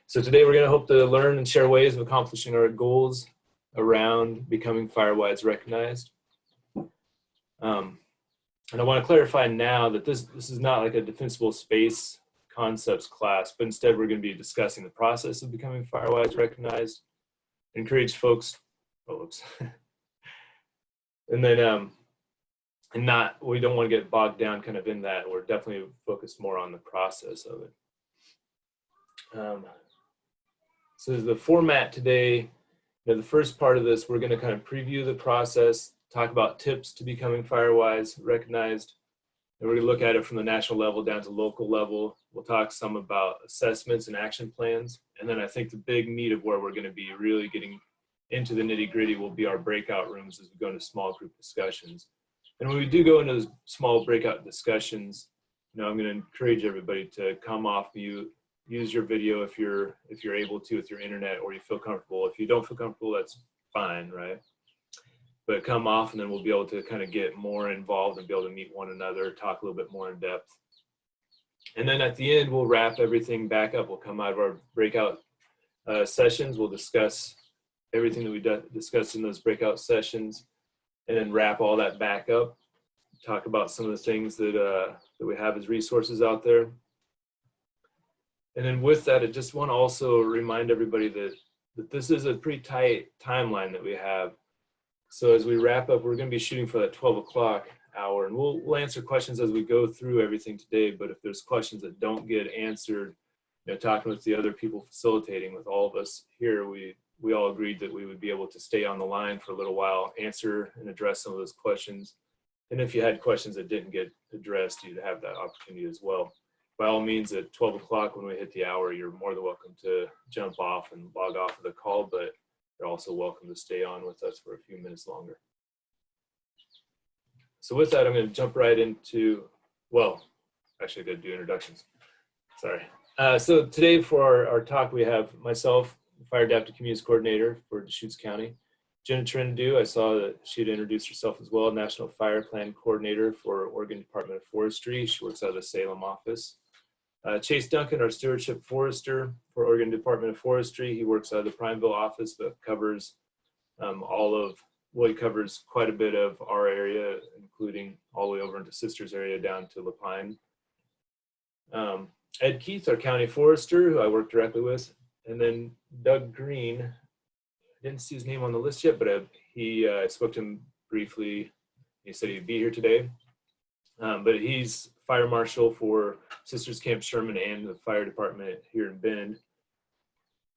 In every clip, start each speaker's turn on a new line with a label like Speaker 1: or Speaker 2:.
Speaker 1: So today we're going to hope to learn and share ways of accomplishing our goals around becoming Firewise recognized. And I want to clarify now that this is not like a defensible space concepts class, but instead we're going to be discussing the process of becoming Firewise recognized. Encourage folks, and then we don't want to get bogged down kind of in that. We're definitely focused more on the process of it. So the format today, the first part of this, we're going to kind of preview the process, talk about tips to becoming Firewise recognized, and we're going to look at it from the national level down to local level. We'll talk some about assessments and action plans, and then I think the big meat of where we're going to be really getting into the nitty-gritty will be our breakout rooms as we go into small group discussions. And when we do go into those small breakout discussions, I'm going to encourage everybody to come off mute, use your video if you're able to with your internet, or you feel comfortable. If you don't feel comfortable, that's fine, right? But come off, and then we'll be able to kind of get more involved and be able to meet one another, talk a little bit more in depth. And then at the end, we'll wrap everything back up. We'll come out of our breakout sessions. We'll discuss everything that we discussed in those breakout sessions, and then wrap all that back up. Talk about some of the things that we have as resources out there. And then with that, I just want to also remind everybody that this is a pretty tight timeline that we have. So as we wrap up, we're going to be shooting for that 12 o'clock hour, and we'll answer questions as we go through everything today. But if there's questions that don't get answered, talking with the other people facilitating with all of us here, we all agreed that we would be able to stay on the line for a little while, answer and address some of those questions. And if you had questions that didn't get addressed, you'd have that opportunity as well. By all means, at 12 o'clock when we hit the hour, you're more than welcome to jump off and log off of the call, but you're also welcome to stay on with us for a few minutes longer. So with that, I'm going to jump right into, actually I got to do introductions. Sorry. So today for our talk, we have myself, Fire Adaptive Communities Coordinator for Deschutes County. Jenna Trinidou, I saw that she'd introduced herself as well, National Fire Plan Coordinator for Oregon Department of Forestry. She works out of the Salem office. Chase Duncan, our Stewardship Forester for Oregon Department of Forestry. He works out of the Prineville office, but covers he covers quite a bit of our area, including all the way over into Sisters area down to Lapine. Ed Keith, our County Forester, who I work directly with. And then Doug Green, I didn't see his name on the list yet, but I spoke to him briefly. He said he'd be here today. But he's fire marshal for Sisters Camp Sherman and the fire department here in Bend.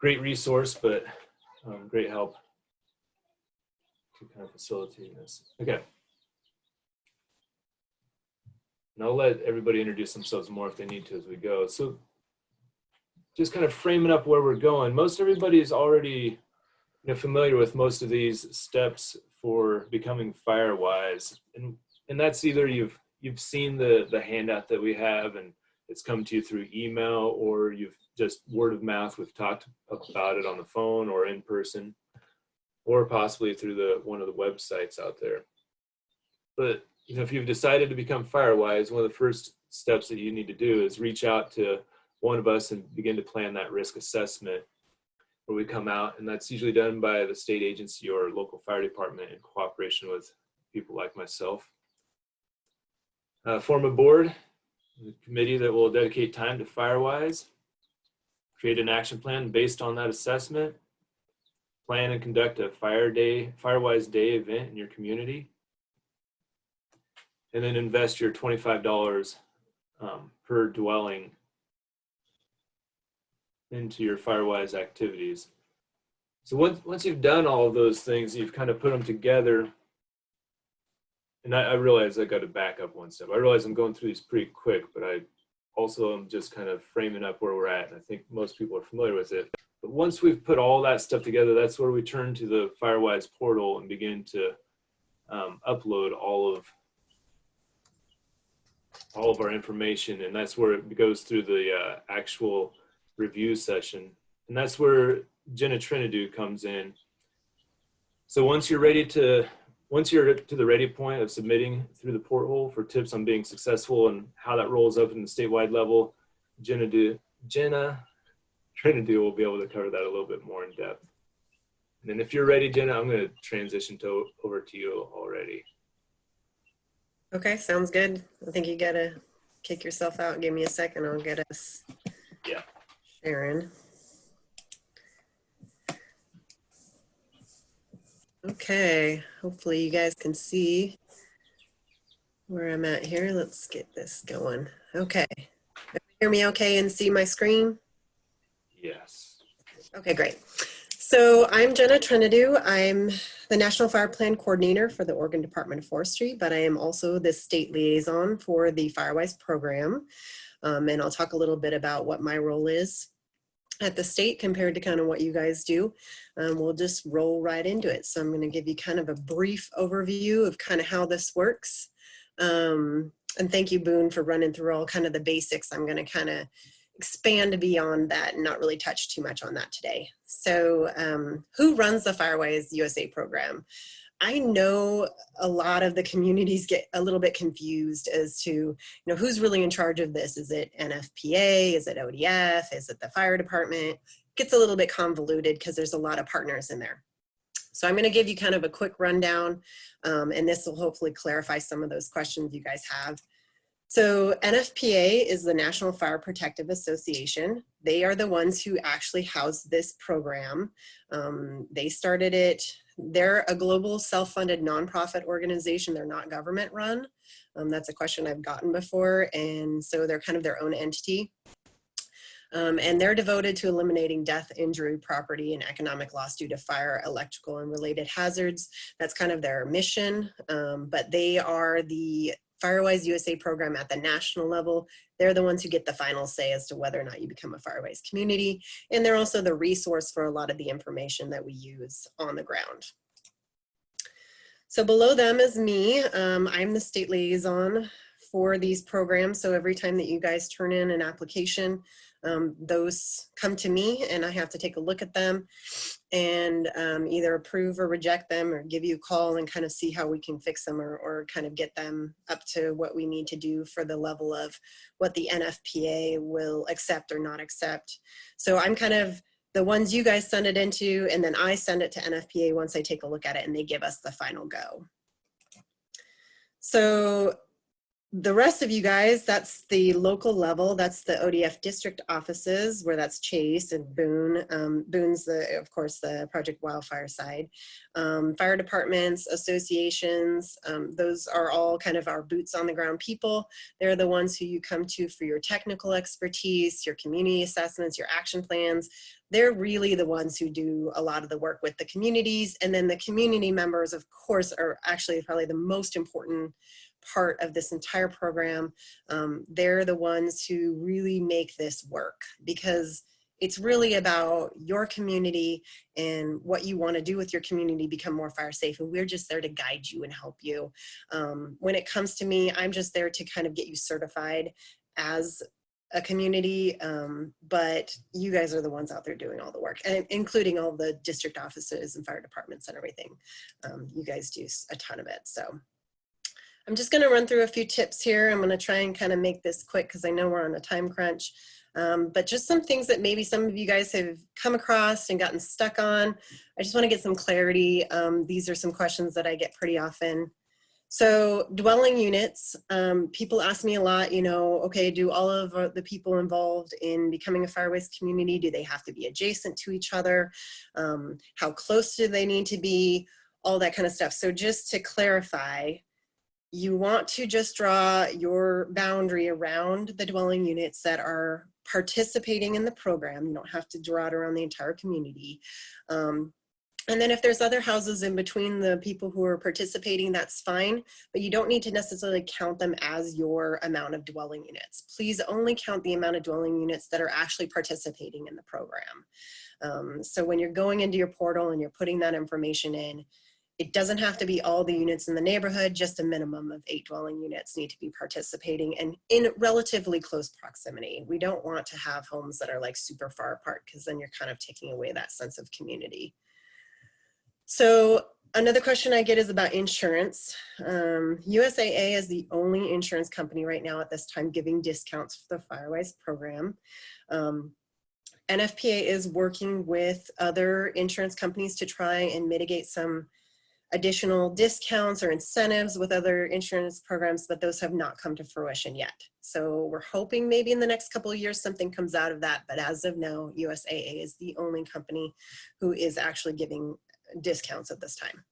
Speaker 1: Great resource, but great help to kind of facilitate this. Okay. And I'll let everybody introduce themselves more if they need to as we go. So just kind of framing up where we're going. Most everybody is already familiar with most of these steps for becoming Firewise. And that's either you've seen the handout that we have and it's come to you through email, or you've just word of mouth, we've talked about it on the phone or in person, or possibly through one of the websites out there. But if you've decided to become Firewise, one of the first steps that you need to do is reach out to one of us and begin to plan that risk assessment where we come out, and that's usually done by the state agency or local fire department in cooperation with people like myself. Form a board, a committee that will dedicate time to Firewise, create an action plan based on that assessment, plan and conduct a Firewise Day event in your community, and then invest your $25 per dwelling into your Firewise activities. So once you've done all of those things, you've kind of put them together. And I realize I got to back up one step. I realize I'm going through these pretty quick, but I also am just kind of framing up where we're at. And I think most people are familiar with it. But once we've put all that stuff together, that's where we turn to the Firewise portal and begin to upload all of our information. And that's where it goes through the actual review session. And that's where Jenna Trinidou comes in. So once you're to the ready point of submitting through the porthole for tips on being successful and how that rolls up in the statewide level, Jenna trying to do, we'll be able to cover that a little bit more in depth. And then if you're ready, Jenna, I'm going to transition over to you already.
Speaker 2: Okay, sounds good. I think you got to kick yourself out. Give me a second. I'll get us sharing. Okay, hopefully you guys can see where I'm at here. Let's get this going. Okay, hear me okay and see my screen?
Speaker 1: Yes.
Speaker 2: Okay, great. So I'm Jenna Trinidou. I'm the National Fire Plan Coordinator for the Oregon Department of Forestry, but I am also the state liaison for the Firewise program. And I'll talk a little bit about what my role is at the state compared to kind of what you guys do. We'll just roll right into it. So I'm going to give you kind of a brief overview of kind of how this works. And thank you, Boone, for running through all kind of the basics. I'm going to kind of expand beyond that and not really touch too much on that today. So who runs the Firewise USA program? I know a lot of the communities get a little bit confused as to, who's really in charge of this. Is it NFPA? Is it ODF? Is it the fire department? It gets a little bit convoluted because there's a lot of partners in there. So I'm going to give you kind of a quick rundown, and this will hopefully clarify some of those questions you guys have. So NFPA is the National Fire Protective Association. They are the ones who actually house this program. They started it. They're a global self-funded nonprofit organization. They're not government run. That's a question I've gotten before. And so they're kind of their own entity. And they're devoted to eliminating death, injury, property, and economic loss due to fire, electrical, and related hazards. That's kind of their mission. But they are the Firewise USA program at the national level. They're the ones who get the final say as to whether or not you become a Firewise community. And they're also the resource for a lot of the information that we use on the ground. So below them is me. I'm the state liaison for these programs. So every time that you guys turn in an application, those come to me and I have to take a look at them and either approve or reject them or give you a call and kind of see how we can fix them or kind of get them up to what we need to do for the level of what the NFPA will accept or not accept. So I'm kind of the ones you guys send it into, and then I send it to NFPA once I take a look at it and they give us the final go. So the rest of you guys, that's the local level. That's the ODF district offices where that's Chase and Boone. Boone's, of course, the Project Wildfire side. Fire departments, associations, those are all kind of our boots on the ground people. They're the ones who you come to for your technical expertise, your community assessments, your action plans. They're really the ones who do a lot of the work with the communities. And then the community members, of course, are actually probably the most important part of this entire program. They're the ones who really make this work because it's really about your community and what you want to do with your community become more fire safe. And we're just there to guide you and help you. When it comes to me, I'm just there to kind of get you certified as a community, but you guys are the ones out there doing all the work, and including all the district offices and fire departments and everything. You guys do a ton of it. So I'm just going to run through a few tips here. I'm going to try and kind of make this quick because I know we're on a time crunch. But just some things that maybe some of you guys have come across and gotten stuck on. I just want to get some clarity. These are some questions that I get pretty often. So dwelling units, people ask me a lot, okay, do all of the people involved in becoming a Firewise community, do they have to be adjacent to each other? How close do they need to be? All that kind of stuff. So just to clarify, you want to just draw your boundary around the dwelling units that are participating in the program. You don't have to draw it around the entire community. And then if there's other houses in between the people who are participating, that's fine, but you don't need to necessarily count them as your amount of dwelling units. Please only count the amount of dwelling units that are actually participating in the program. So when you're going into your portal and you're putting that information in, it doesn't have to be all the units in the neighborhood, just a minimum of 8 dwelling units need to be participating and in relatively close proximity. We don't want to have homes that are like super far apart because then you're kind of taking away that sense of community. So another question I get is about insurance. USAA is the only insurance company right now at this time giving discounts for the Firewise program. NFPA is working with other insurance companies to try and mitigate some additional discounts or incentives with other insurance programs, but those have not come to fruition yet. So we're hoping maybe in the next couple of years something comes out of that, but as of now, USAA is the only company who is actually giving discounts at this time.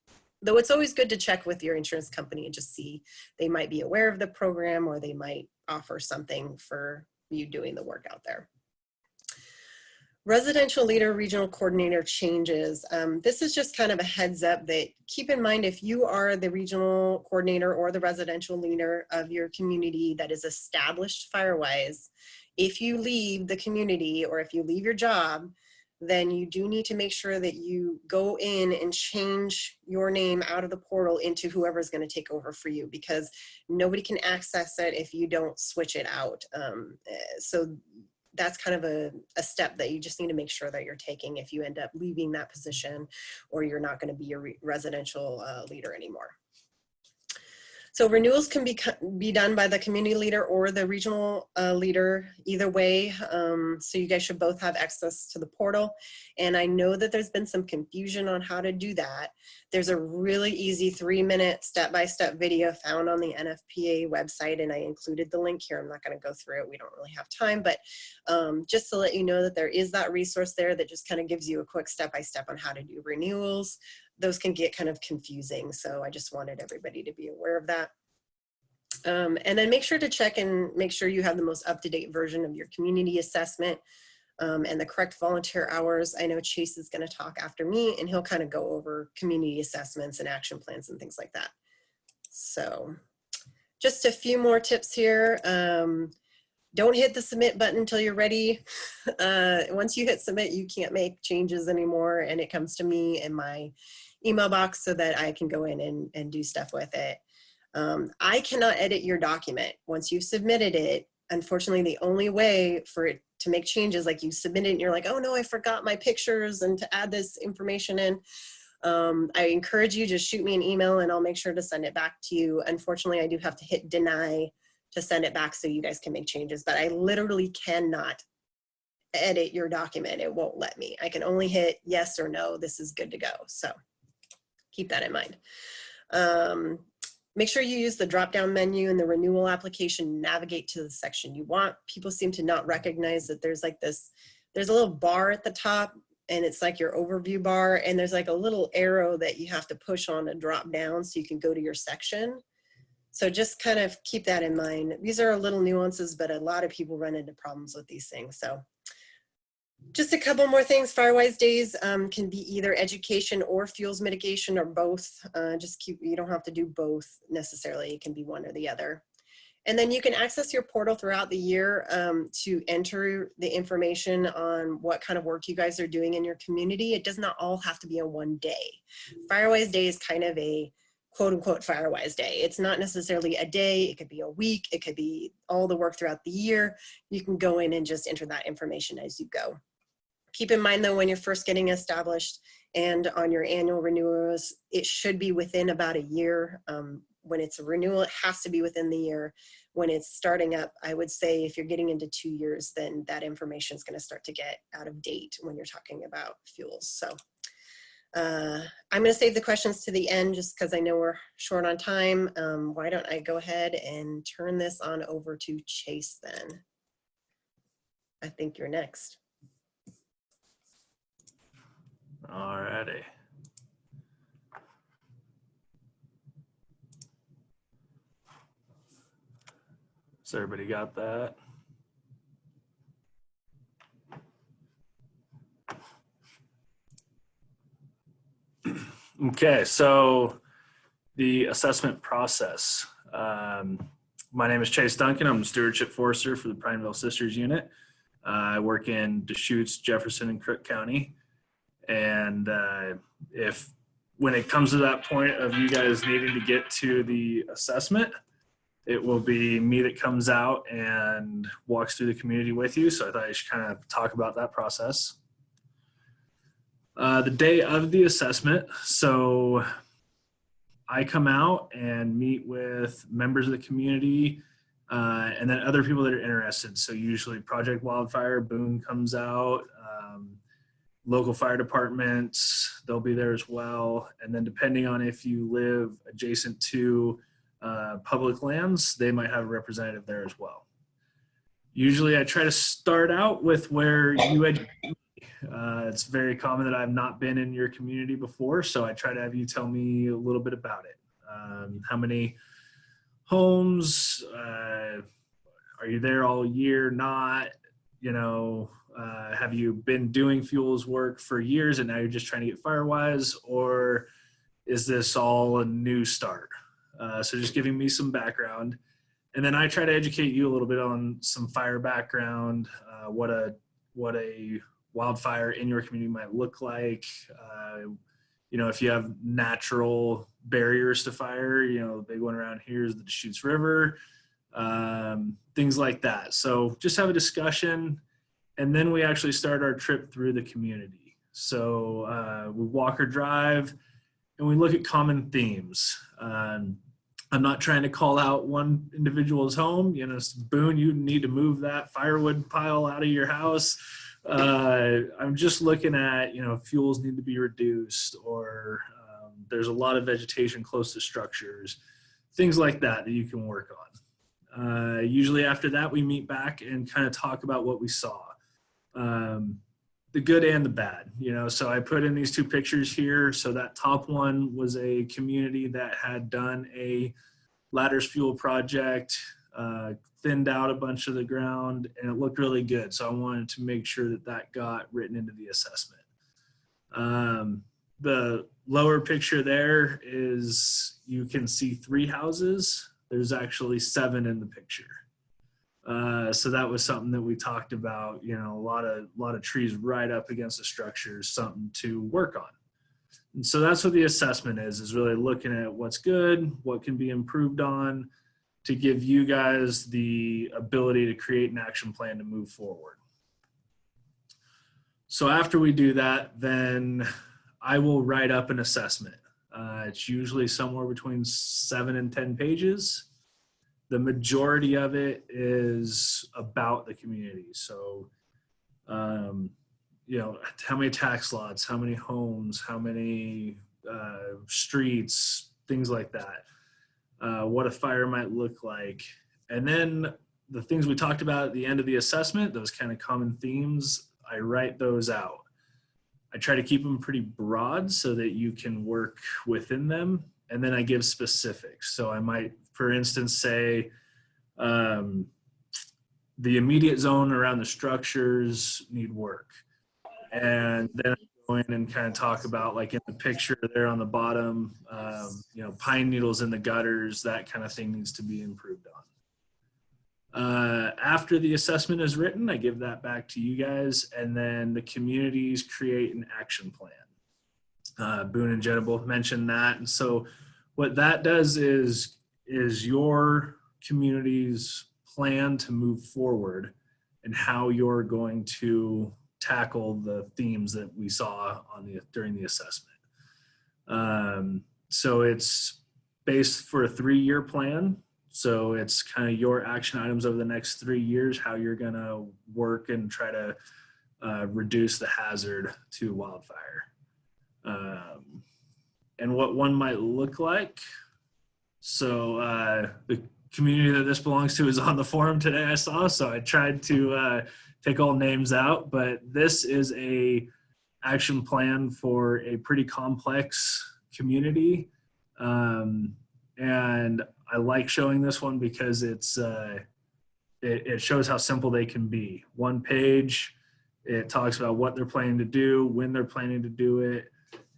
Speaker 2: Though it's always good to check with your insurance company and just see, they might be aware of the program or they might offer something for you doing the work out there. Residential leader, regional coordinator changes. This is just kind of a heads up that keep in mind if you are the regional coordinator or the residential leader of your community that is established Firewise, if you leave the community or if you leave your job, then you do need to make sure that you go in and change your name out of the portal into whoever's going to take over for you, because nobody can access it if you don't switch it out. So that's kind of a step that you just need to make sure that you're taking if you end up leaving that position or you're not going to be a residential leader anymore. So renewals can be done by the community leader or the regional leader, either way. So you guys should both have access to the portal. And I know that there's been some confusion on how to do that. There's a really easy 3-minute step-by-step video found on the NFPA website, and I included the link here. I'm not going to go through it. We don't really have time, but just to let you know that there is that resource there that just kind of gives you a quick step-by-step on how to do renewals. Those can get kind of confusing, so I just wanted everybody to be aware of that. And then make sure to check and make sure you have the most up-to-date version of your community assessment and the correct volunteer hours. I know Chase is going to talk after me, and he'll kind of go over community assessments and action plans and things like that. So just a few more tips here. Don't hit the submit button until you're ready. Once you hit submit, you can't make changes anymore, and it comes to me in my email box so that I can go in and do stuff with it. I cannot edit your document. Once you've submitted it, unfortunately, the only way for it to make changes, like you submit it and you're like, oh no, I forgot my pictures and to add this information in. I encourage you to shoot me an email and I'll make sure to send it back to you. Unfortunately, I do have to hit deny to send it back so you guys can make changes, but I literally cannot edit your document. It won't let me. I can only hit yes or no, this is good to go. So keep that in mind. Make sure you use the drop-down menu in the renewal application to navigate to the section you want. People seem to not recognize that there's like this, there's a little bar at the top and it's like your overview bar, and there's like a little arrow that you have to push on to drop down so you can go to your section. So just kind of keep that in mind. These are little nuances, but a lot of people run into problems with these things. So just a couple more things. Firewise days can be either education or fuels mitigation or both. You don't have to do both necessarily. It can be one or the other. And then you can access your portal throughout the year to enter the information on what kind of work you guys are doing in your community. It does not all have to be on one day. Firewise day is kind of a quote unquote Firewise day. It's not necessarily a day, it could be a week, it could be all the work throughout the year. You can go in and just enter that information as you go. Keep in mind though, when you're first getting established and on your annual renewals, it should be within about a year. When it's a renewal, it has to be within the year. When it's starting up, I would say if you're getting into 2 years, then that information is going to start to get out of date when you're talking about fuels. So I'm going to save the questions to the end just because I know we're short on time. Why don't I go ahead and turn this on over to Chase then? I think you're next.
Speaker 3: All righty. So everybody got that? Okay, so the assessment process. My name is Chase Duncan. I'm the Stewardship Forester for the Prineville Sisters Unit. I work in Deschutes, Jefferson, and Crook County. And when it comes to that point of you guys needing to get to the assessment, it will be me that comes out and walks through the community with you. So I thought I should kind of talk about that process. The day of the assessment, so I come out and meet with members of the community and then other people that are interested. So usually Project Wildfire, Boone comes out, local fire departments, they'll be there as well. And then depending on if you live adjacent to public lands, they might have a representative there as well. Usually I try to start out with where you educate me. It's very common that I've not been in your community before, so I try to have you tell me a little bit about it. How many homes, are you there all year? Not, you know, have you been doing fuels work for years and now you're just trying to get Firewise, or is this all a new start? So just giving me some background. And then I try to educate you a little bit on some fire background, what a wildfire in your community might look like. You know, if you have natural barriers to fire, you know, the big one around here is the Deschutes River, things like that. So just have a discussion, and then we actually start our trip through the community. So we walk or drive, and we look at common themes. I'm not trying to call out one individual's home. You know, Boone, you need to move that firewood pile out of your house. I'm just looking at, you know, fuels need to be reduced, or there's a lot of vegetation close to structures, things like that that you can work on. Usually after that, we meet back and kind of talk about what we saw, the good and the bad, you know. So I put in these two pictures here. So that top one was a community that had done a ladders fuel project, thinned out a bunch of the ground, and it looked really good. So I wanted to make sure that that got written into the assessment. The lower picture there is, you can see 3 houses. There's actually 7 in the picture. So that was something that we talked about, you know, a lot of trees right up against the structure, something to work on. And so that's what the assessment is really looking at what's good, what can be improved on, to give you guys the ability to create an action plan to move forward. So after we do that, then I will write up an assessment. It's usually somewhere between 7 and 10 pages. The majority of it is about the community. So, you know, how many tax lots, how many homes, how many streets, things like that. What a fire might look like. And then the things we talked about at the end of the assessment, those kind of common themes, I write those out. I try to keep them pretty broad so that you can work within them. And then I give specifics. So I might, for instance, say the immediate zone around the structures need work. And then I go in and kind of talk about, like in the picture there on the bottom, you know, pine needles in the gutters, that kind of thing needs to be improved on. After the assessment is written, I give that back to you guys, and then the communities create an action plan. Boone and Jenna both mentioned that. And so what that does is your community's plan to move forward and how you're going to tackle the themes that we saw during the assessment. So it's based for a 3-year plan. So it's kind of your action items over the next 3 years, how you're going to work and try to reduce the hazard to wildfire. And what one might look like. So the community that this belongs to is on the forum today, I saw. So I tried to take all names out, but this is a action plan for a pretty complex community. And I like showing this one because it shows how simple they can be. 1 page, it talks about what they're planning to do, when they're planning to do it,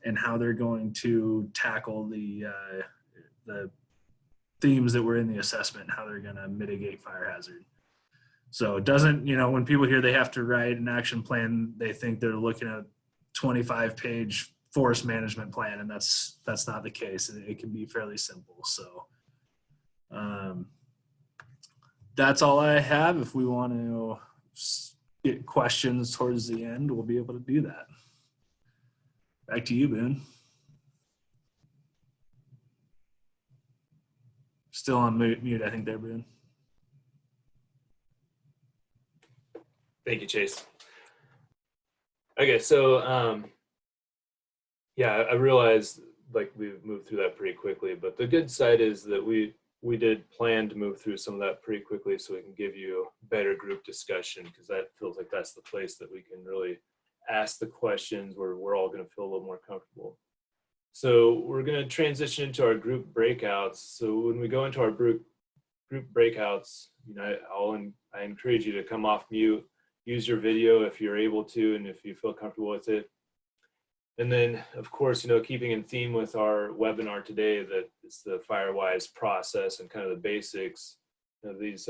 Speaker 3: and how they're going to tackle the themes that were in the assessment, how they're going to mitigate fire hazard. So it doesn't, you know, when people hear they have to write an action plan, they think they're looking at a 25-page forest management plan, and that's not the case. It can be fairly simple. So that's all I have. If we want to get questions towards the end, we'll be able to do that. Back to you, Boone. Still on mute, I think there, Boone.
Speaker 1: Thank you, Chase. Okay, so yeah, I realized like we've moved through that pretty quickly, but the good side is that we did plan to move through some of that pretty quickly so we can give you better group discussion, because that feels like that's the place that we can really ask the questions where we're all going to feel a little more comfortable. So we're going to transition into our group breakouts. So when we go into our group breakouts, you know, I encourage you to come off mute, use your video if you're able to, and if you feel comfortable with it. And then, of course, you know, keeping in theme with our webinar today, that it's the Firewise process and kind of the basics. You know, these,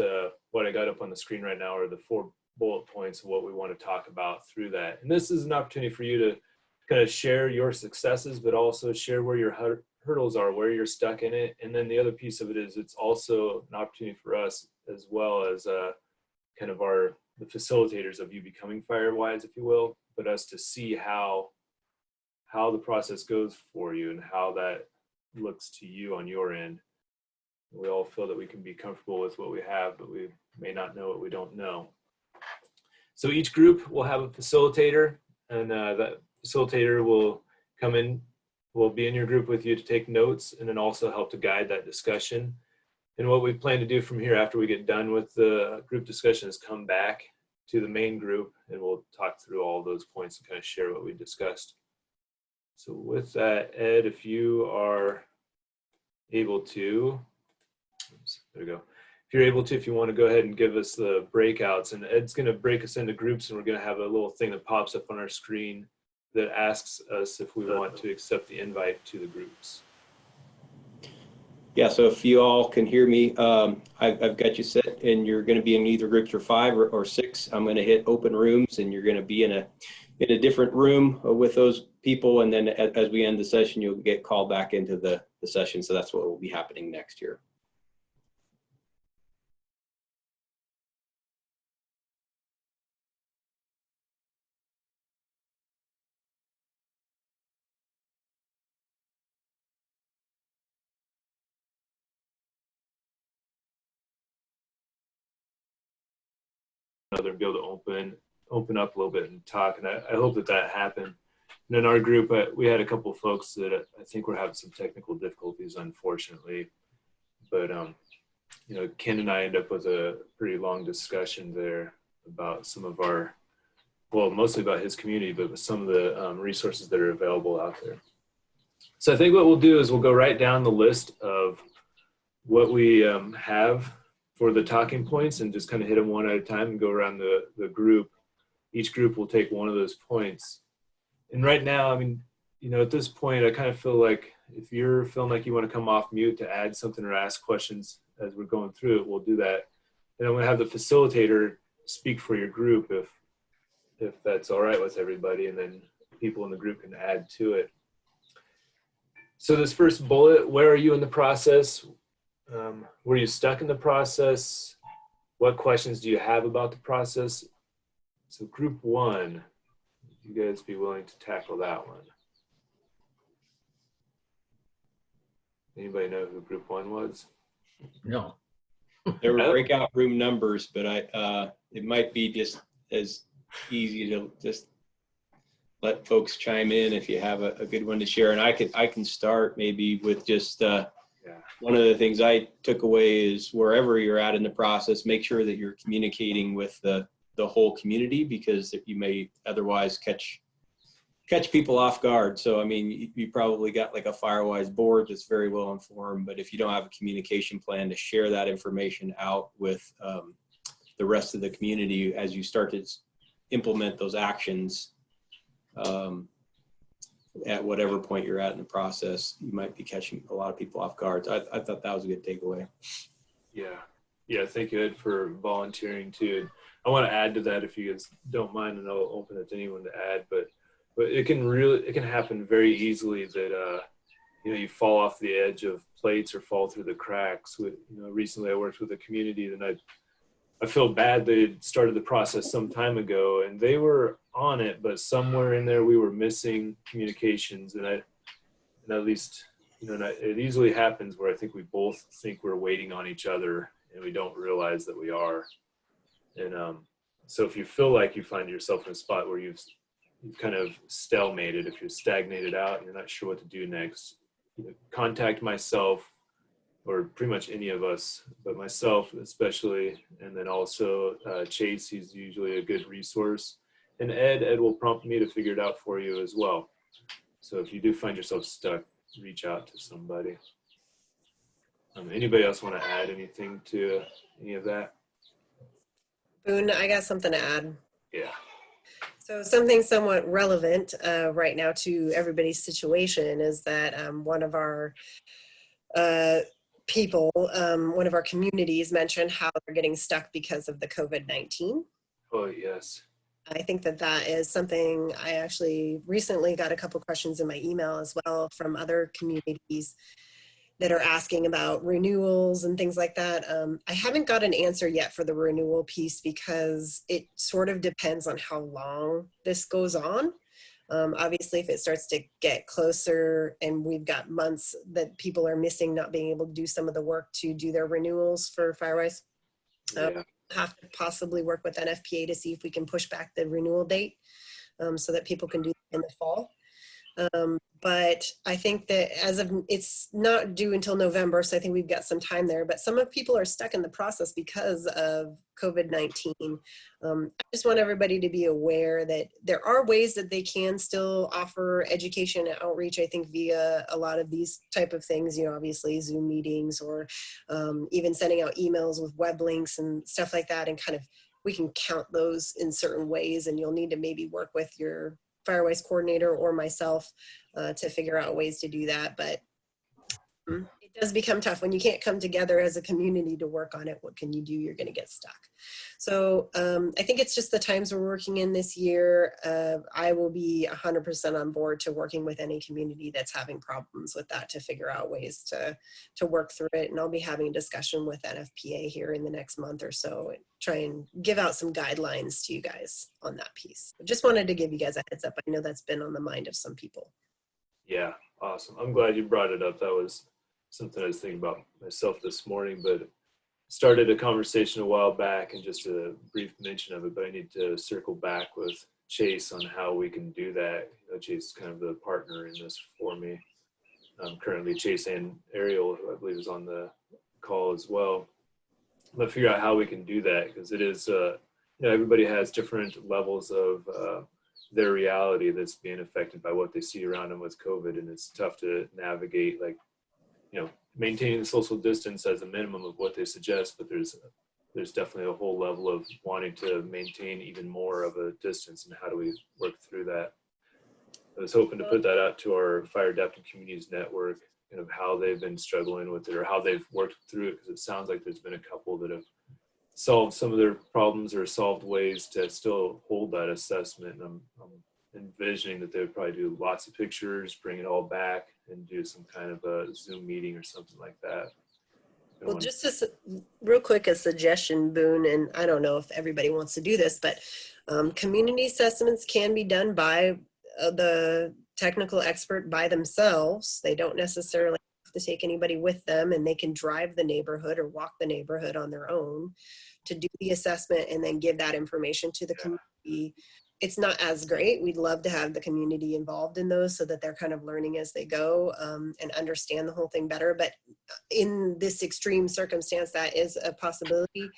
Speaker 1: what I got up on the screen right now are the 4 bullet points of what we want to talk about through that. And this is an opportunity for you to kind of share your successes, but also share where your hurdles are, where you're stuck in it. And then the other piece of it is it's also an opportunity for us, as well as kind of the facilitators of you becoming Firewise, if you will, but us to see how the process goes for you and how that looks to you on your end. We all feel that we can be comfortable with what we have, but we may not know what we don't know. So each group will have a facilitator, and that facilitator will come in, will be in your group with you to take notes and then also help to guide that discussion. And what we plan to do from here after we get done with the group discussion is come back to the main group and we'll talk through all those points and kind of share what we discussed. So with that, Ed, if you are able to, there we go. If you're able to, if you want to go ahead and give us the breakouts, and Ed's going to break us into groups, and we're going to have a little thing that pops up on our screen that asks us if we want to accept the invite to the groups.
Speaker 4: Yeah, so if you all can hear me, I've got you set, and you're going to be in either groups of 5 or 6. I'm going to hit open rooms, and you're going to be in a different room with those people, and then as we end the session, you'll get called back into the session. So that's what will be happening next year.
Speaker 1: They'll be able to open up a little bit and talk, and I hope that happened. And in our group, we had a couple of folks that I think were having some technical difficulties, unfortunately. But you know, Ken and I ended up with a pretty long discussion there about some of our, well, mostly about his community, but with some of the resources that are available out there. So I think what we'll do is we'll go right down the list of what we have for the talking points and just kind of hit them one at a time and go around the group. Each group will take one of those points. And right now, I mean, you know, at this point, I kind of feel like if you're feeling like you want to come off mute to add something or ask questions as we're going through it, we'll do that. And I'm going to have the facilitator speak for your group if that's all right with everybody, and then people in the group can add to it. So this first bullet, where are you in the process? Were you stuck in the process? What questions do you have about the process? So group 1, would you guys be willing to tackle that one? Anybody know who group 1 was?
Speaker 5: No.
Speaker 4: There were breakout room numbers, but it might be just as easy to just let folks chime in if you have a good one to share. And I can start maybe with just one of the things I took away is wherever you're at in the process, make sure that you're communicating with the whole community, because you may otherwise catch people off guard. So, I mean, you probably got like a Firewise board that's very well informed, but if you don't have a communication plan to share that information out with the rest of the community as you start to implement those actions, at whatever point you're at in the process, you might be catching a lot of people off guard. So I thought that was a good takeaway.
Speaker 1: Yeah, thank you, Ed, for volunteering too. I want to add to that if you guys don't mind, and I'll open it to anyone to add, but it can happen very easily that you know, you fall off the edge of plates or fall through the cracks. You know, recently I worked with a community, and I feel bad they had started the process some time ago and they were on it, but somewhere in there we were missing communications, and at least, you know, it easily happens where I think we both think we're waiting on each other and we don't realize that we are. And So if you feel like you find yourself in a spot where you've kind of stalemated, if you're stagnated out and you're not sure what to do next, contact myself, or pretty much any of us, but myself especially, and then also Chase, he's usually a good resource. And Ed will prompt me to figure it out for you as well. So if you do find yourself stuck, reach out to somebody. Anybody else want to add anything to any of that?
Speaker 2: Boone, I got something to add.
Speaker 1: Yeah.
Speaker 2: So something somewhat relevant right now to everybody's situation is that one of our people, one of our communities mentioned how they're getting stuck because of the COVID-19.
Speaker 1: Oh, yes.
Speaker 2: I think that that is something I actually recently got a couple questions in my email as well from other communities that are asking about renewals and things like that. I haven't got an answer yet for the renewal piece because it sort of depends on how long this goes on. Obviously, if it starts to get closer and we've got months that people are missing not being able to do some of the work to do their renewals for Firewise,
Speaker 1: Yeah.
Speaker 2: have to possibly work with NFPA to see if we can push back the renewal date so that people can do it in the fall. But I think that as of, it's not due until November, so I think we've got some time there, but some of people are stuck in the process because of COVID-19. I just want everybody to be aware that there are ways that they can still offer education and outreach, I think, via a lot of these type of things, you know, obviously Zoom meetings or even sending out emails with web links and stuff like that, and kind of, we can count those in certain ways, and you'll need to maybe work with your Firewise coordinator or myself to figure out ways to do that. But it does become tough when you can't come together as a community to work on it. What can you do? You're going to get stuck. So I think it's just the times we're working in this year. I will be 100% on board to working with any community that's having problems with that to figure out ways to work through it. And I'll be having a discussion with NFPA here in the next month or so and try and give out some guidelines to you guys on that piece. I just wanted to give you guys a heads up. I know that's been on the mind of some people.
Speaker 1: Yeah, awesome. I'm glad you brought it up. That was something I was thinking about myself this morning, but started a conversation a while back and just a brief mention of it, but I need to circle back with Chase on how we can do that. You know, Chase is kind of the partner in this for me. Currently Chase and Ariel, who I believe is on the call as well. But figure out how we can do that, because it is, you know, everybody has different levels of their reality that's being affected by what they see around them with COVID, and it's tough to navigate, like, you know, maintaining the social distance as a minimum of what they suggest, but there's definitely a whole level of wanting to maintain even more of a distance, and how do we work through that. I was hoping to put that out to our Fire Adaptive Communities Network, kind of how they've been struggling with it or how they've worked through it, because it sounds like there's been a couple that have solved some of their problems or solved ways to still hold that assessment. And I'm envisioning that they would probably do lots of pictures, bring it all back, and do some kind of a Zoom meeting or something like that.
Speaker 2: Well, just real quick, a suggestion, Boone, and I don't know if everybody wants to do this, but community assessments can be done by the technical expert by themselves. They don't necessarily have to take anybody with them, and they can drive the neighborhood or walk the neighborhood on their own to do the assessment and then give that information to the community. It's not as great. We'd love to have the community involved in those so that they're kind of learning as they go and understand the whole thing better. But in this extreme circumstance, that is a possibility.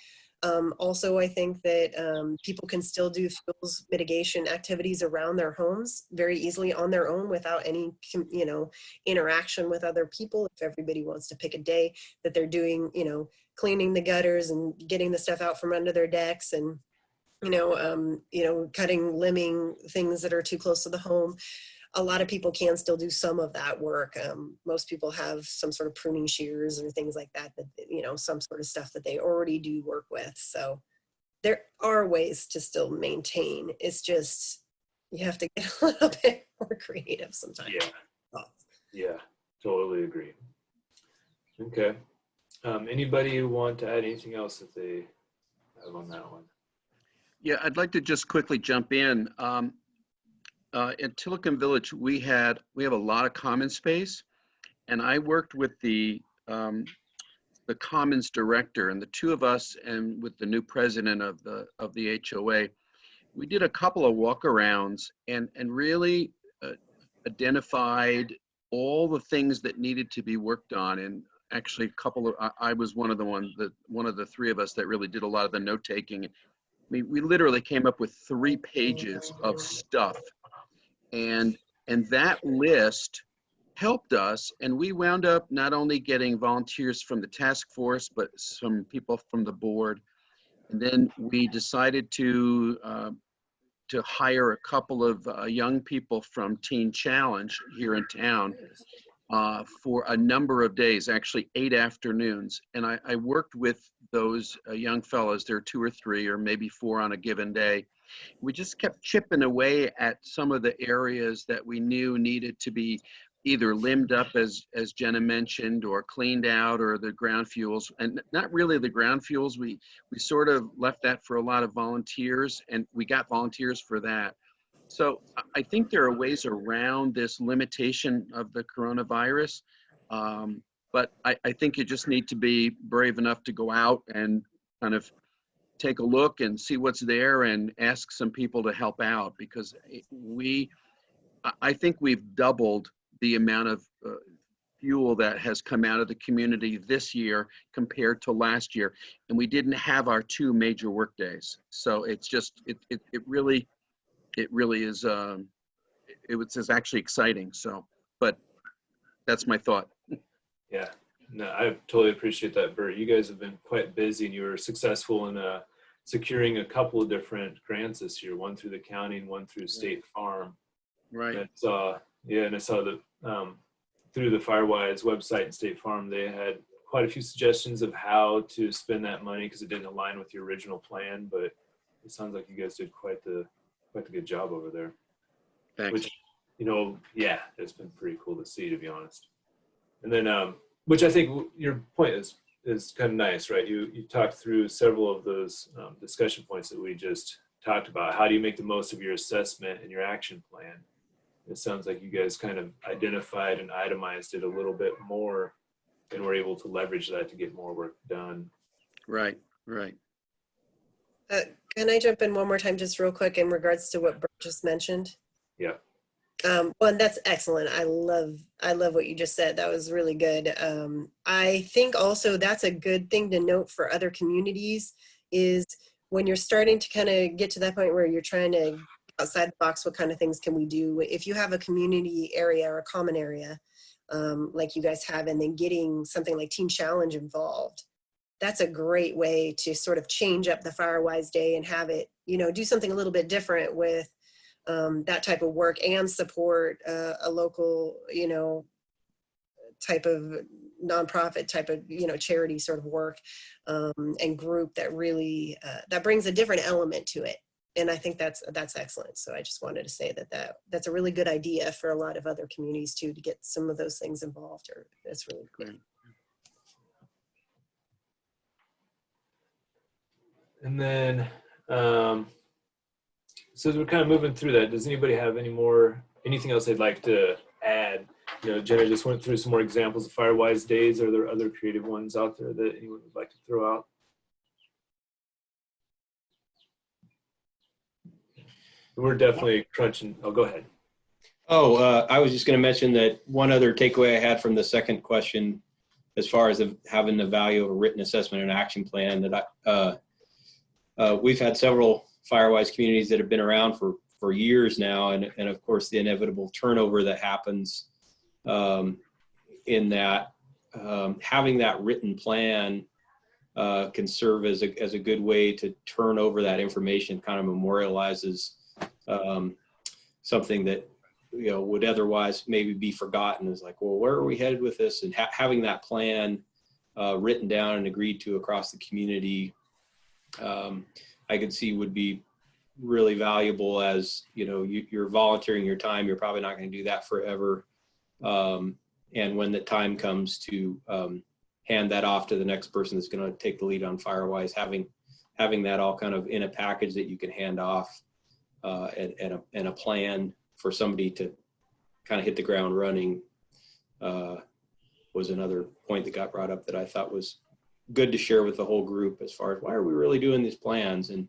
Speaker 2: Also, I think that people can still do fuels mitigation activities around their homes very easily on their own without any, you know, interaction with other people. If everybody wants to pick a day that they're doing, you know, cleaning the gutters and getting the stuff out from under their decks, and cutting, limbing things that are too close to the home. A lot of people can still do some of that work. Most people have some sort of pruning shears or things like that, you know, some sort of stuff that they already do work with. So there are ways to still maintain. It's just, you have to get a little bit more creative sometimes.
Speaker 1: Yeah, totally agree. Okay. Anybody want to add anything else that they have on that one?
Speaker 5: Yeah, I'd like to just quickly jump in. At Tillicum Village, we have a lot of common space, and I worked with the the Commons director, and the two of us, and with the new president of the HOA, we did a couple of walkarounds and really identified all the things that needed to be worked on. And actually, I was one of the three of us that really did a lot of the note taking. I mean, we literally came up with 3 pages of stuff, and that list helped us. And we wound up not only getting volunteers from the task force, but some people from the board. And then we decided to hire a couple of young people from Teen Challenge here in town for a number of days, actually 8 afternoons. And I worked with those young fellows. There are 2 or 3 or maybe 4 on a given day. We just kept chipping away at some of the areas that we knew needed to be either limbed up, as Jenna mentioned, or cleaned out, or the ground fuels. And not really the ground fuels. We sort of left that for a lot of volunteers, and we got volunteers for that. So I think there are ways around this limitation of the coronavirus. But I think you just need to be brave enough to go out and kind of take a look and see what's there and ask some people to help out, because I think we've doubled the amount of fuel that has come out of the community this year compared to last year. And we didn't have our 2 major work days. So it's just, it really is, it was actually exciting. So, but that's my thought.
Speaker 1: Yeah, no, I totally appreciate that, Bert. You guys have been quite busy, and you were successful in securing a couple of different grants this year, one through the county and one through State Farm.
Speaker 5: Right.
Speaker 1: And I saw that through the Firewise website and State Farm, they had quite a few suggestions of how to spend that money, because it didn't align with your original plan. But it sounds like you guys did quite the good job over there.
Speaker 5: Thanks.
Speaker 1: Which, yeah, it's been pretty cool to see, to be honest. And then, which I think your point is kind of nice, right? You talked through several of those discussion points that we just talked about. How do you make the most of your assessment and your action plan? It sounds like you guys kind of identified and itemized it a little bit more, and were able to leverage that to get more work done.
Speaker 5: Right.
Speaker 2: Can I jump in one more time, just real quick, in regards to what Bert just mentioned?
Speaker 1: Yeah.
Speaker 2: Well, that's excellent. I love what you just said. That was really good. I think also that's a good thing to note for other communities, is when you're starting to kind of get to that point where you're trying to outside the box, what kind of things can we do? If you have a community area or a common area, like you guys have, and then getting something like Teen Challenge involved, that's a great way to sort of change up the Firewise Day and have it, do something a little bit different with that type of work, and support a local, type of nonprofit type of, charity sort of work and group that really, that brings a different element to it. And I think that's excellent. So I just wanted to say that's a really good idea for a lot of other communities too, to get some of those things involved. Or that's really good.
Speaker 1: And then, so as we're kind of moving through that, does anybody have anything else they'd like to add? Jenna just went through some more examples of Firewise days. Are there other creative ones out there that anyone would like to throw out? We're definitely crunching. Oh, go ahead.
Speaker 4: I was just going to mention that one other takeaway I had from the second question, as far as having the value of a written assessment and action plan, that we've had several Firewise communities that have been around for years now, and of course the inevitable turnover that happens in that. Having that written plan can serve as a good way to turn over that information, kind of memorializes something that would otherwise maybe be forgotten. Is like, well, where are we headed with this? And having that plan written down and agreed to across the community, I could see would be really valuable. As you're volunteering your time, you're probably not going to do that forever, and when the time comes to hand that off to the next person that's going to take the lead on Firewise, having that all kind of in a package that you can hand off, and a plan for somebody to kind of hit the ground running, was another point that got brought up that I thought was good to share with the whole group as far as why are we really doing these plans, and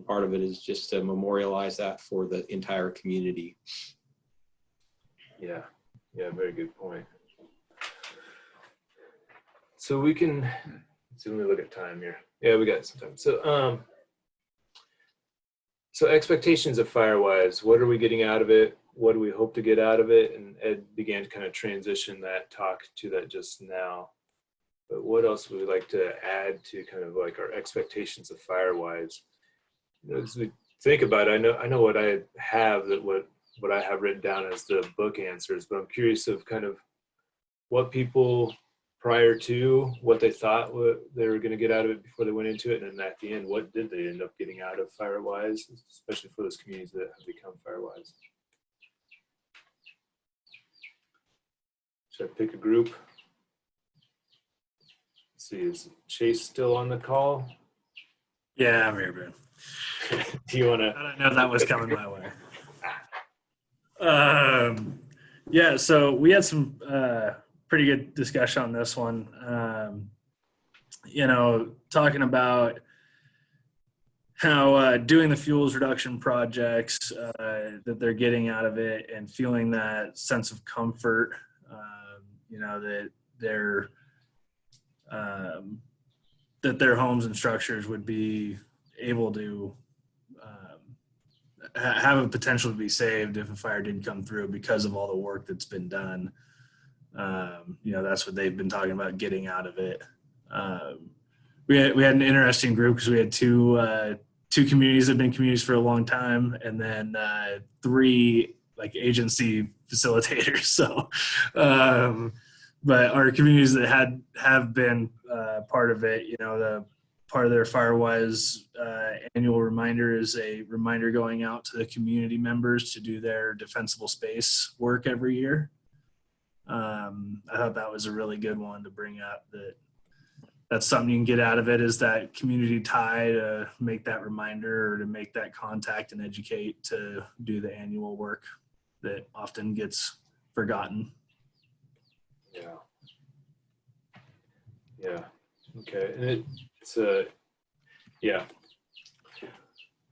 Speaker 4: part of it is just to memorialize that for the entire community.
Speaker 1: Yeah, very good point. So we can, let's see, let me look at time here. Yeah, we got some time. So expectations of Firewise, what are we getting out of it? What do we hope to get out of it? And Ed began to kind of transition that talk to that just now. But what else would we like to add to kind of like our expectations of Firewise? You know, as we think about it, I know what I have, that what I have written down as the book answers, but I'm curious of kind of what people prior to what they thought they were going to get out of it before they went into it, and then at the end, what did they end up getting out of Firewise, especially for those communities that have become Firewise. Should I pick a group? Let's see, is Chase still on the call?
Speaker 3: Yeah, I'm here, Boone.
Speaker 1: Do you want to?
Speaker 3: I don't know that was coming my way. Yeah, so we had some pretty good discussion on this one. You know, talking about how doing the fuels reduction projects that they're getting out of it, and feeling that sense of comfort, you know, that their homes and structures would be able to have a potential to be saved if a fire did come through because of all the work that's been done. You know, that's what they've been talking about getting out of it. We had an interesting group because we had two communities that have been communities for a long time, and then 3 like agency facilitators. So, but our communities that have been part of it, you know, the part of their Firewise annual reminder is a reminder going out to the community members to do their defensible space work every year. I thought that was a really good one to bring up, that's something you can get out of it, is that community tie to make that reminder or to make that contact and educate to do the annual work that often gets forgotten.
Speaker 1: Yeah. Okay. And it's yeah.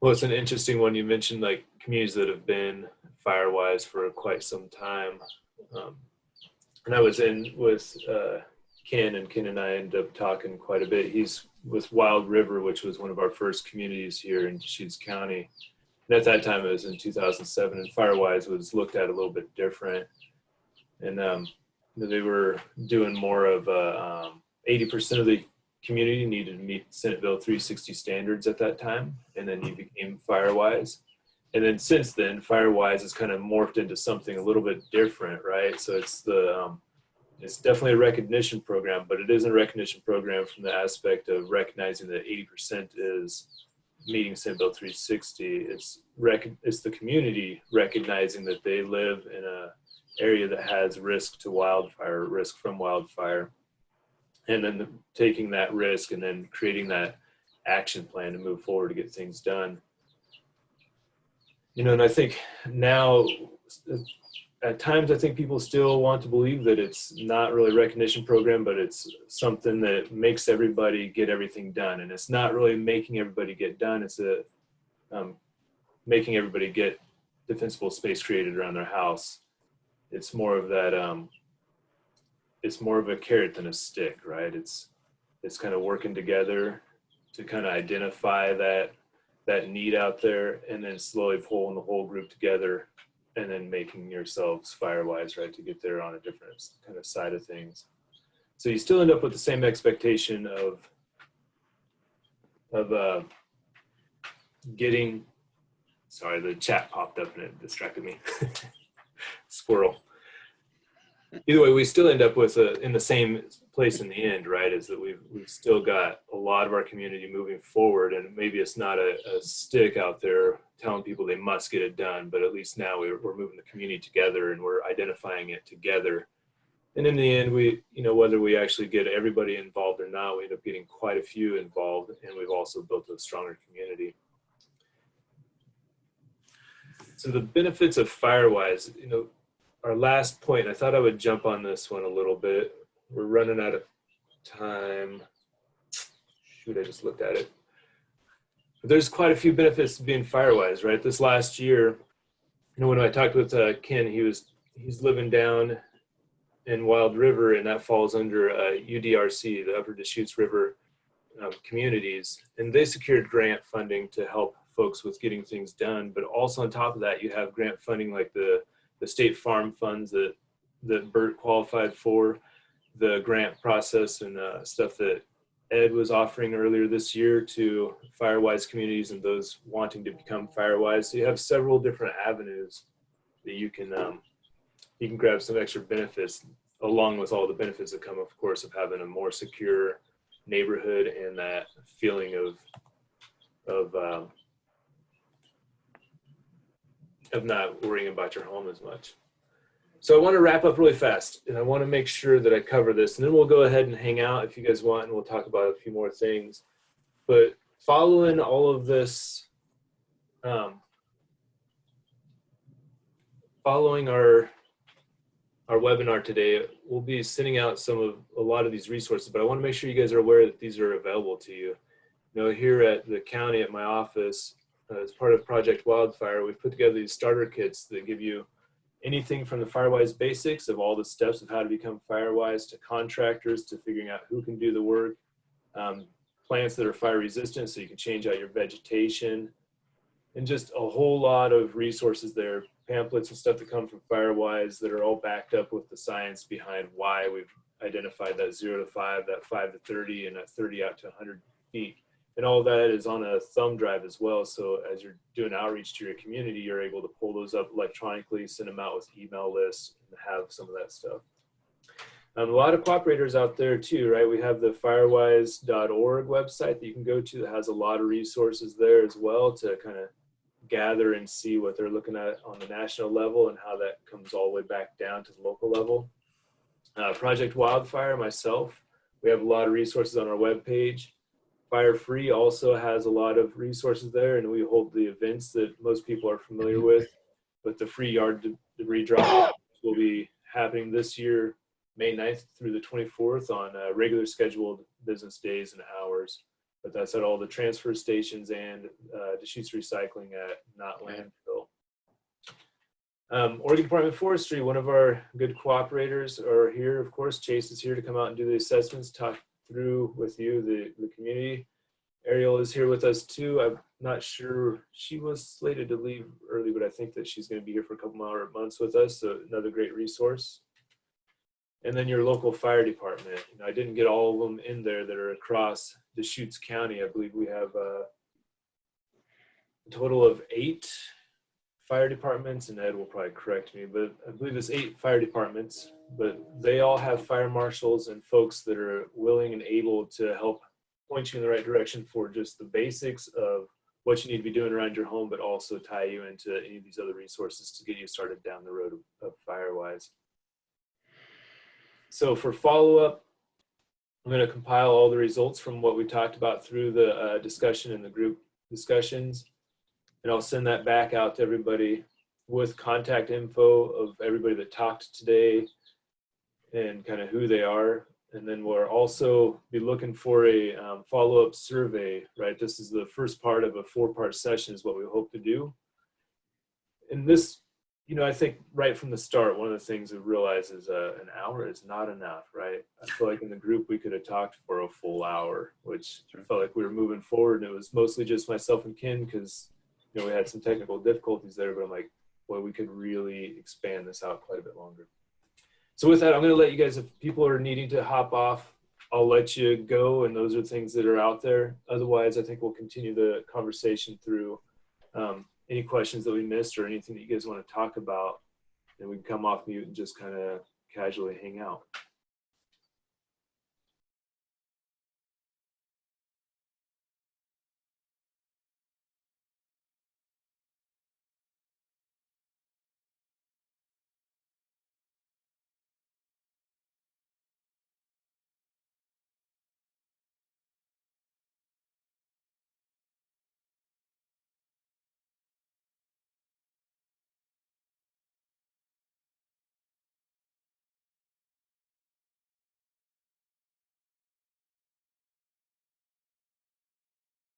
Speaker 1: Well, it's an interesting one. You mentioned like communities that have been Firewise for quite some time. And I was in with Ken, and Ken and I ended up talking quite a bit. He's with Wild River, which was one of our first communities here in Deschutes County. And at that time, it was in 2007, and Firewise was looked at a little bit different. And they were doing more of 80% of the community needed to meet Senate Bill 360 standards at that time, and then you became Firewise. And then since then, Firewise has kind of morphed into something a little bit different, right? So it's it's definitely a recognition program, but it isn't a recognition program from the aspect of recognizing that 80% is meeting Senate Bill 360. It's the community recognizing that they live in a area that has risk to wildfire, risk from wildfire, and then taking that risk and then creating that action plan to move forward to get things done. You know, and I think now, at times, I think people still want to believe that it's not really a recognition program, but it's something that makes everybody get everything done. And it's not really making everybody get done. It's making everybody get defensible space created around their house. It's more of that, it's more of a carrot than a stick, right? It's kind of working together to kind of identify that need out there, and then slowly pulling the whole group together, and then making yourselves Firewise, right, to get there on a different kind of side of things. So you still end up with the same expectation of getting, sorry, the chat popped up and it distracted me. Squirrel. Either way, we still end up with in the same place in the end, right? Is that we've still got a lot of our community moving forward, and maybe it's not a stick out there telling people they must get it done, but at least now we're moving the community together and we're identifying it together. And in the end, we, you know, whether we actually get everybody involved or not, we end up getting quite a few involved, and we've also built a stronger community. So the benefits of Firewise, you know, our last point, I thought I would jump on this one a little bit. We're running out of time. shoot, I just looked at it. But there's quite a few benefits to being Firewise, right? This last year, when I talked with Ken, he's living down in Wild River, and that falls under UDRC, the Upper Deschutes River communities, and they secured grant funding to help folks with getting things done. But also on top of that, you have grant funding like the state farm funds that Bert qualified for, the grant process and stuff that Ed was offering earlier this year to Firewise communities and those wanting to become Firewise. So you have several different avenues that you can grab some extra benefits, along with all the benefits that come, of course, of having a more secure neighborhood and that feeling of not worrying about your home as much. So I want to wrap up really fast, and I want to make sure that I cover this, and then we'll go ahead and hang out if you guys want, and we'll talk about a few more things. But following all of this, following our webinar today, we'll be sending out a lot of these resources, but I want to make sure you guys are aware that these are available to you. Here at the county, at my office, as part of Project Wildfire, we've put together these starter kits that give you anything from the Firewise basics of all the steps of how to become Firewise, to contractors, to figuring out who can do the work, plants that are fire resistant so you can change out your vegetation, and just a whole lot of resources there, pamphlets and stuff that come from Firewise that are all backed up with the science behind why we've identified that 0 to 5, that 5 to 30, and that 30 out to 100 feet. And all that is on a thumb drive as well. So as you're doing outreach to your community, you're able to pull those up electronically, send them out with email lists, and have some of that stuff. A lot of cooperators out there too, right? We have the firewise.org website that you can go to that has a lot of resources there as well to kind of gather and see what they're looking at on the national level and how that comes all the way back down to the local level. Project Wildfire, myself, we have a lot of resources on our webpage. Fire Free also has a lot of resources there, and we hold the events that most people are familiar with. But the free yard debris drop will be happening this year, May 9th through the 24th on regular scheduled business days and hours. But that's at all the transfer stations and Deschutes Recycling at Not Landfill. Oregon Department of Forestry, one of our good cooperators, are here. Of course, Chase is here to come out and do the assessments, talk through with you the community. Ariel is here with us too. I'm not sure, she was slated to leave early, but I think that she's going to be here for a couple more months with us, so another great resource. And then your local fire department. I didn't get all of them in there that are across Deschutes County. I believe we have a total of 8 fire departments, and Ed will probably correct me, but I believe it's 8 fire departments, but they all have fire marshals and folks that are willing and able to help point you in the right direction for just the basics of what you need to be doing around your home, but also tie you into any of these other resources to get you started down the road of Firewise. So for follow-up, I'm going to compile all the results from what we talked about through the discussion and the group discussions, and I'll send that back out to everybody with contact info of everybody that talked today and kind of who they are. And then we'll also be looking for a follow-up survey, right? This is the first part of a 4-part session is what we hope to do. And this, I think right from the start, one of the things we realize is an hour is not enough, right? I feel like in the group we could have talked for a full hour, which felt like we were moving forward. And it was mostly just myself and Ken because, we had some technical difficulties there, but I'm like, boy, we could really expand this out quite a bit longer. So with that, I'm going to let you guys, if people are needing to hop off, I'll let you go. And those are things that are out there. Otherwise, I think we'll continue the conversation through any questions that we missed or anything that you guys want to talk about. And we can come off mute and just kind of casually hang out.